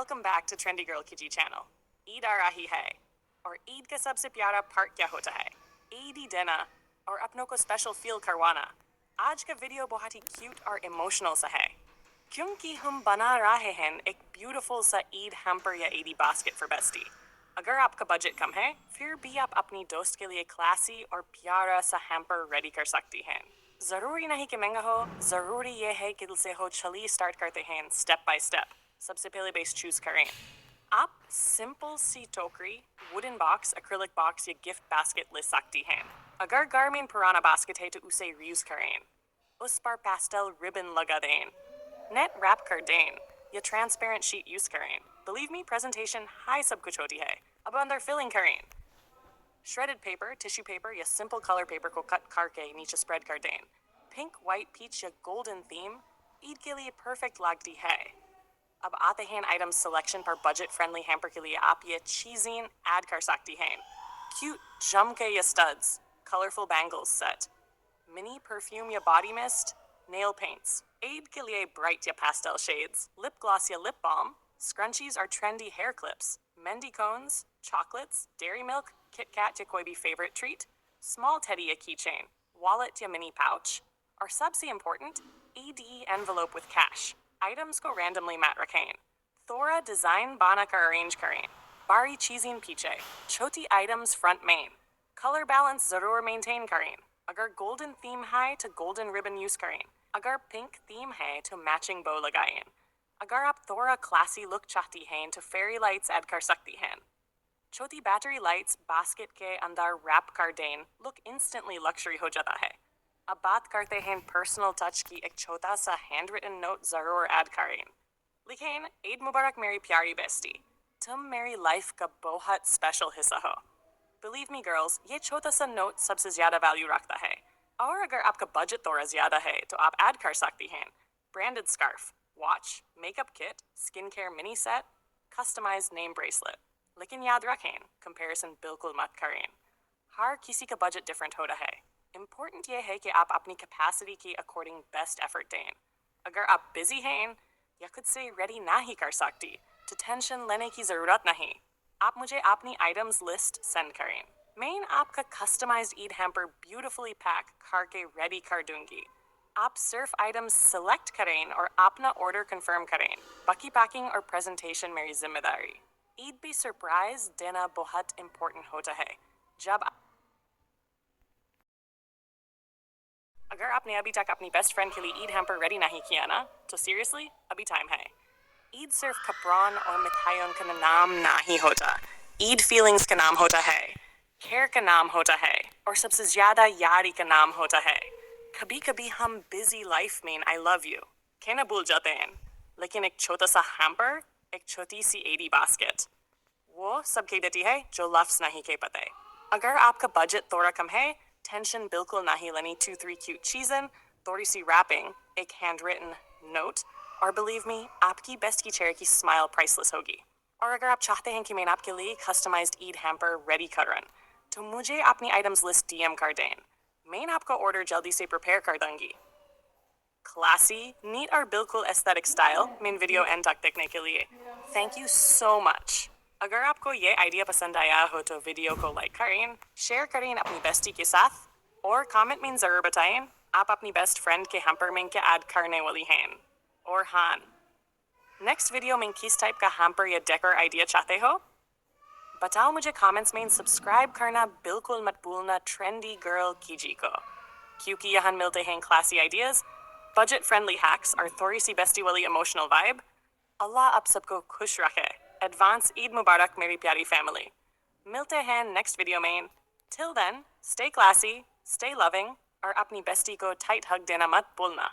Welcome back to Trendy Girl Kiji channel. Eid आ रही है और ईद का सबसे प्यारा पार्ट क्या होता है? ईदी देना और अपनों को स्पेशल फील करवाना। आज का वीडियो बहुत ही क्यूट और इमोशनल सा है क्योंकि हम बना रहे हैं एक ब्यूटीफुल सा ईद हैम्पर या ईदी बास्केट फॉर बेस्टी। अगर आपका बजट कम है फिर भी आप अपनी दोस्त के लिए क्लासी और प्यारा सा हैम्पर रेडी कर सकती हैं। जरूरी नहीं कि महंगा हो, जरूरी ये है कि दिल से हो। चलिए स्टार्ट करते हैं स्टेप बाय स्टेप। सबसे पहले बेस चूज करें। आप सिंपल सी टोकरी, वुडन बॉक्स, एक्रिलिक बॉक्स या गिफ्ट बास्केट ले सकती हैं। अगर घर में पुराना बास्केट है तो उसे रीयूज करें। उस पर पेस्टल रिबन लगा दें, नेट रैप कर दें या ट्रांसपेरेंट शीट यूज करें। बिलीव मी, प्रेजेंटेशन हाई सब कुछ होती है। अब अंदर फिलिंग करें। श्रेडेड पेपर, टिश्यू पेपर या सिंपल कलर पेपर को कट करके नीचे स्प्रेड कर दें। पिंक, व्हाइट, पीच या गोल्डन थीम ईद के लिए परफेक्ट लगती है। अब आते हैं आइटम सिलेक्शन पर। बजट फ्रेंडली हैम्पर के लिए आप ये चीजें ऐड कर सकती हैं। क्यूट झुमके या studs, colourful bangles set, mini perfume या body mist, nail paints, Eid के लिए ब्राइट या पेस्टल शेड्स, लिप ग्लॉस या लिप बाम, स्क्रंचीज और trendy hair clips, mehndi cones, chocolates, Dairy Milk, Kit Kat या कोई भी फेवरेट ट्रीट, स्मॉल टेडी या की चेन, वॉलेट या मिनी पाउच, और सबसे important eidi envelope with cash. Items को रैंडमली मैट रखें। थोड़ा डिजाइन बनाकर अरेंज करें। बारी चीजें पीछे, छोटी आइटम्स फ्रंट में। कलर बैलेंस जरूर मेंटेन करें। अगर गोल्डन थीम है तो गोल्डन रिबन यूज करें। अगर पिंक थीम है तो मैचिंग बो लगाएं। अगर आप थोड़ा क्लासी लुक चाहती हैं तो फेरी लाइट्स ऐड कर सकती हैं। छोटी बैटरी लाइट्स बास्केट के अंदर रैप कर दें, लुक इंस्टेंटली लग्जरी हो जाता है। अब बात करते हैं पर्सनल टच की। एक छोटा सा हैंड रिटन नोट जरूर ऐड करें। लिखें, ईद मुबारक मेरी प्यारी बेस्टी, तुम मेरी लाइफ का बहुत स्पेशल हिस्सा हो। बिलीव मी गर्ल्स, ये छोटा सा नोट सबसे ज्यादा वैल्यू रखता है। और अगर आपका बजट थोड़ा ज्यादा है तो आप ऐड कर सकती हैं branded scarf, watch, makeup kit, skin care mini set, customised name bracelet. लेकिन याद रखें, कंपैरिजन बिल्कुल मत करें। हर किसी का बजट डिफरेंट होता है। इम्पोर्टेंट ये है कि आप अपनी कैपेसिटी के अकॉर्डिंग बेस्ट एफर्ट दें। अगर आप बिजी हैं या खुद से रेडी ना ही कर सकती तो टेंशन लेने की ज़रूरत नहीं। आप मुझे अपनी आइटम्स लिस्ट सेंड करें। मैं आपका customised Eid hamper beautifully pack करके रेडी कर दूंगी। आप सिर्फ आइटम्स सेलेक्ट करें और अपना ऑर्डर कंफर्म करें। बाकी पैकिंग और प्रेजेंटेशन मेरी जिम्मेदारी। ईद भी सरप्राइज देना बहुत इम्पोर्टेंट होता है। अगर आपने अभी तक अपनी बेस्ट फ्रेंड के लिए ईद हैम्पर रेडी नहीं किया ना, तो सीरियसली अभी टाइम है। ईद सिर्फ कपड़ों और मिठाइयों का नाम नहीं होता। ईद फीलिंग्स का नाम होता है, केयर का नाम होता है और सबसे ज्यादा यारी का नाम होता है। कभी कभी हम बिजी लाइफ में आई लव यू कहना भूल जाते हैं, लेकिन एक छोटा सा हैम्पर, एक छोटी सी ईदी बास्केट, वो सब कह देती है जो लफ्ज नहीं कह पाते। अगर आपका बजट थोड़ा कम है, टेंशन बिल्कुल नहीं लेनी। 2-3 क्यूट चीजें, थोड़ी सी रैपिंग, एक हैंड रिटन नोट, और बिलीव मी, आपकी बेस्ट की चेहरे की स्माइल प्राइसलेस होगी। और अगर आप चाहते हैं कि मैं आपके लिए कस्टमाइज्ड ईद हैम्पर रेडी करूं, तो मुझे अपनी आइटम्स लिस्ट डीएम कर दें। मैं आपका ऑर्डर जल्दी से प्रिपेयर कर दूंगी। क्लासी, नीट और बिल्कुल aesthetic style main video and तक देखने के लिए थैंक यू सो मच। अगर आपको ये आइडिया पसंद आया हो तो वीडियो को लाइक करें, शेयर करें अपनी बेस्टी के साथ और कमेंट में ज़रूर बताएं आप अपनी बेस्ट फ्रेंड के हैम्पर में क्या ऐड करने वाली हैं। और हाँ, नेक्स्ट वीडियो में किस टाइप का हैम्पर या डेकोर आइडिया चाहते हो बताओ मुझे कमेंट्स में। सब्सक्राइब करना बिल्कुल मत भूलना ट्रेंडी गर्ल कीजी को, क्योंकि यहाँ मिलते हैं classy ideas, budget friendly hacks और थोड़ी सी बेस्टी वाली इमोशनल वाइब। अल्लाह आप सबको खुश रखे। एडवांस ईद मुबारक मेरी प्यारी फैमिली। मिलते हैं नेक्स्ट वीडियो में। Till then, stay classy, stay loving और अपनी बेस्टी को टाइट हग देना मत भूलना।